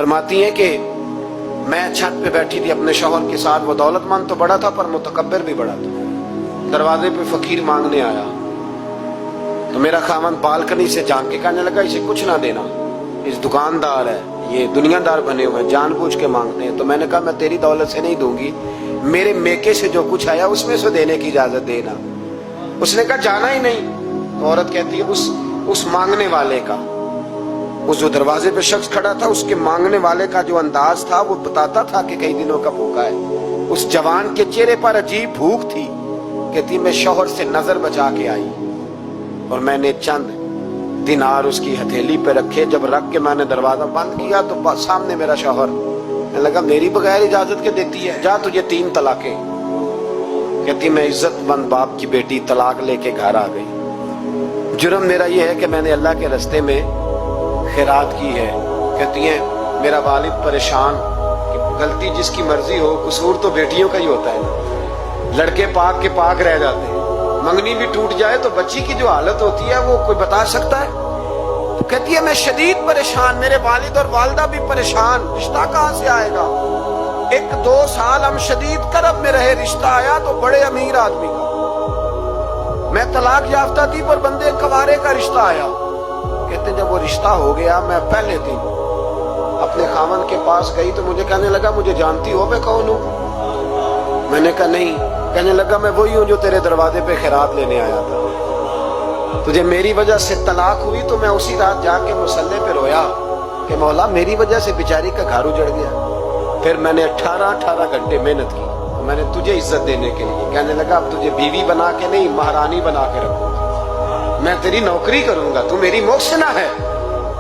फरमाती हैं कि मैं छत पे बैठी थी अपने शौहर के साथ, वो दौलतमंद तो बड़ा था पर मुतकब्बिर भी बड़ा था। दरवाजे पे फकीर मांगने आया तो मेरा खामन बालकनी से झांक के कहने लगा इसे कुछ ना देना, इस दुकानदार है, ये दुनियादार बने हुए हैं, जानबूझ के मांगते हैं। तो मैंने कहा मैं तेरी दौलत से नहीं दूंगी, मेरे मेके से जो कुछ आया उसमें से देने की इजाजत देना। उसने कहा जाना ही नहीं। तो औरत कहती है उस मांगने वाले का, उस जो दरवाजे पे शख्स खड़ा था, उसके मांगने वाले का जो अंदाज था वो बताता था कि कई दिनों का भूखा है। उस जवान के चेहरे पर अजीब भूख थी। कहती मैं शौहर से नजर बचा के आई और मैंने चंद दिनार उसकी हथेली पे रखे। जब रख के मैंने दरवाजा बंद किया तो सामने मेरा शौहर। मैं लगा मेरी बगैर इजाजत के देती है, जा तुझे 3 तलाकें। कहती मैं इज्जतमंद बाप की बेटी तलाक लेके घर आ गई। जुर्म मेरा ये है कि मैंने अल्लाह के रास्ते में खैरात की है। कहती है मेरा वालिद परेशान कि गलती जिसकी मर्जी हो, कसूर तो बेटियों का ही होता है ना। लड़के पाक के पाक रह जाते हैं, मंगनी भी टूट जाए तो बच्ची की जो हालत होती है वो कोई बता सकता है। तो कहती है मैं शदीद परेशान, मेरे वालिद और वालदा भी परेशान, रिश्ता कहां से आएगा। 1-2 साल हम शदीद करब में रहे, रिश्ता आया तो बड़े अमीर आदमी का। मैं तलाक याफ्ता थी पर बंदे कवारे का रिश्ता आया। कहते जब वो रिश्ता हो गया, मैं पहले दिन अपने खामन के पास गई तो मुझे कहने लगा मुझे जानती हो मैं कौन हूं। मैंने कहा नहीं। कहने लगा मैं वही हूं जो तेरे दरवाजे पे खैरात लेने आया था। तुझे मेरी वजह से तलाक हुई तो मैं उसी रात जाके मुसल्ले पे रोया कि मौला मेरी वजह से बेचारी का घर उजड़ गया। फिर मैंने 18 घंटे मेहनत की तो मैंने तुझे इज्जत देने के लिए। कहने लगा अब तुझे बीवी बना के नहीं, महारानी बना के रखूंगा, मैं तेरी नौकरी करूंगा, तू मेरी मोहसिना है।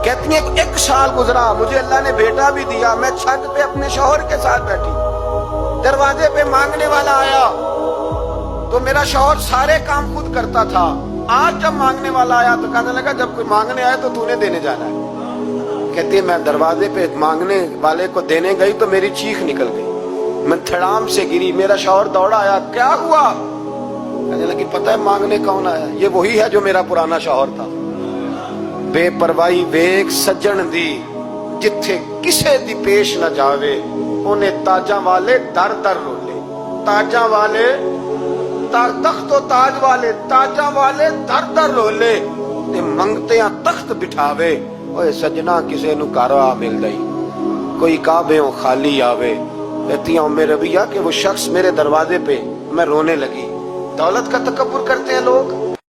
कहती है 1 साल गुजरा, मुझे अल्लाह ने बेटा भी दिया। मैं छत पे अपने शौहर के साथ बैठी, दरवाजे पे मांगने वाला आया तो मेरा शौहर सारे काम खुद करता था। आज जब मांगने वाला आया तो कहने लगा जब कोई मांगने आया तो तूने देने जाना है। कहती है मैं दरवाजे पे मांगने वाले को देने गई तो मेरी चीख निकल गई, मैं धड़ाम से गिरी। मेरा शौहर दौड़ा आया, क्या हुआ। कहने लगी पता है मांगने कौन आया, ये वही है जो मेरा पुराना शौहर था। बेपरवाही वेख सज्जन दी, जिथे किसे दी पेश न जावे, उन्हें ताजा वाले दर दर रोले। ताजा वाले तख्त ताज वाले, ताजा वाले दर दर रोले ते मंगते तख्त बिठावे। ओए सजना किसे नु घर आ मिल गई, कोई काबेओं खाली आवे। कहती हूं मेरे रबिया कि वो शख्स मेरे दरवाजे पे, मैं रोने लगी। दौलत का तकब्बुर करते हैं लोग।